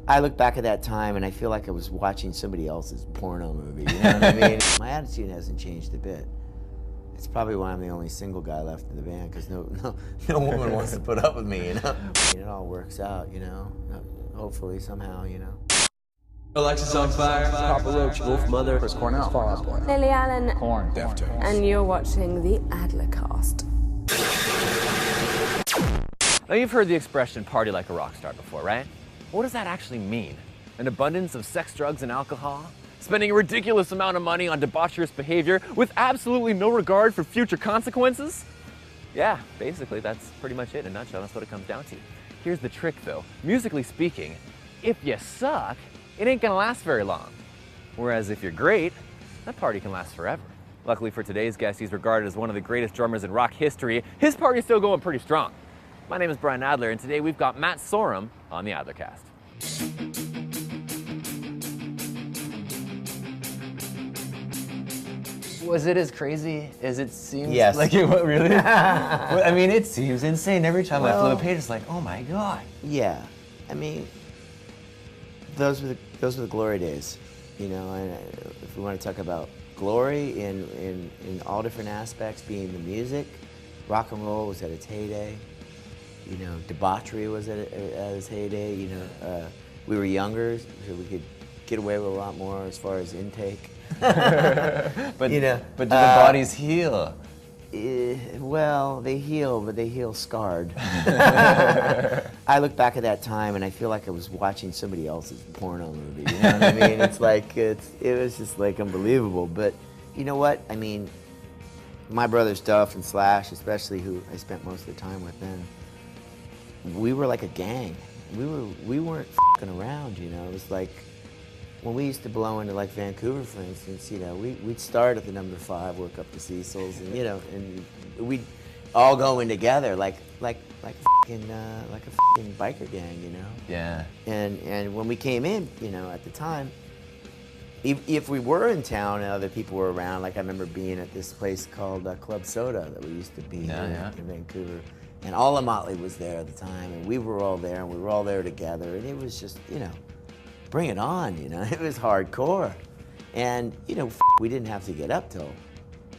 I look back at that time and I feel like I was watching somebody else's porno movie, you know what I mean? My attitude hasn't changed a bit. It's probably why I'm the only single guy left in the band, because no woman wants to put up with me, you know? It all works out, you know? Hopefully, somehow, you know? Alexis on Fire, Papa Roach, Wolf Mother, Chris Cornell, Fall Out Boy, Lily Allen, Korn, Deftones. And you're watching the Adler Cast. Now you've heard the expression party like a rock star before, right? What does that actually mean? An abundance of sex, drugs, and alcohol? Spending a ridiculous amount of money on debaucherous behavior with absolutely no regard for future consequences? Yeah, basically that's pretty much it in a nutshell. That's what it comes down to. Here's the trick though. Musically speaking, if you suck, it ain't gonna last very long. Whereas if you're great, that party can last forever. Luckily for today's guest, he's regarded as one of the greatest drummers in rock history. His party's still going pretty strong. My name is Brian Adler, and today we've got Matt Sorum on the Adlercast. Was it as crazy as it seems? Yes. Like it was, really? Well, I mean, it seems insane. Every time I flip a page, it's like, oh my God. Yeah, I mean, those were the glory days, you know. And if we want to talk about glory in all different aspects, being the music, rock and roll was at its heyday. You know, debauchery was at its heyday. You know, we were younger, so we could get away with a lot more as far as intake. But you know, but do the bodies heal? Well, they heal, but they heal scarred. I look back at that time and I feel like I was watching somebody else's porno movie. You know what I mean? It's like it was just like unbelievable. But you know what? I mean, my brothers Duff and Slash, especially, who I spent most of the time with then, we were like a gang. We weren't f***ing around. You know, it was like, when we used to blow into like Vancouver, for instance, you know, we'd start at the number 5, work up to Cecil's, and you know, and we'd all go in together like a fucking biker gang, you know. Yeah. And when we came in, you know, at the time, if we were in town and other people were around, like I remember being at this place called Club Soda that we used to be in Vancouver, and all of Motley was there at the time, and we were all there, and we were all there together, and it was just, you know, bring it on, you know. It was hardcore. And, you know, we didn't have to get up till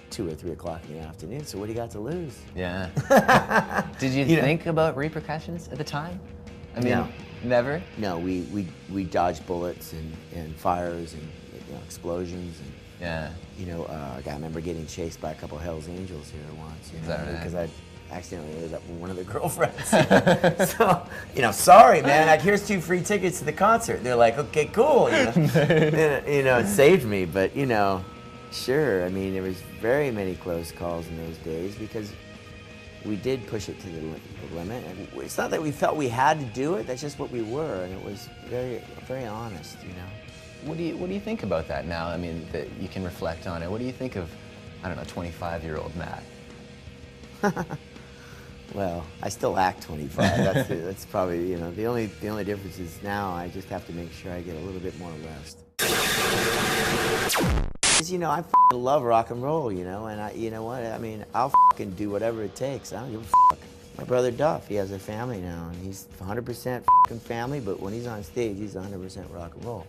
2 or 3 o'clock in the afternoon, so what do you got to lose? Yeah. Did you think about repercussions at the time? I mean, No. Never? No, we dodged bullets and fires and, you know, explosions. And, Yeah. you know, I remember getting chased by a couple of Hell's Angels here once, you know, Is that right? because I accidentally ended up with one of their girlfriends. So, you know, sorry, man, like, here's 2 free tickets to the concert. They're like, okay, cool, you know. You know, it saved me, but, you know, sure, I mean, there was very many close calls in those days because we did push it to the limit. And it's not that we felt we had to do it, that's just what we were, and it was very, very honest, you know. What do you think about that now? I mean, that you can reflect on it. What do you think of, I don't know, 25-year-old Matt? Well, I still act 25. That's probably, you know, the only difference is now I just have to make sure I get a little bit more rest. Because, you know, I f***ing love rock and roll, you know, and you know what? I mean, I'll f***ing do whatever it takes. I don't give a f***. My brother Duff, he has a family now, and he's 100% f***ing family, but when he's on stage, he's 100% rock and roll.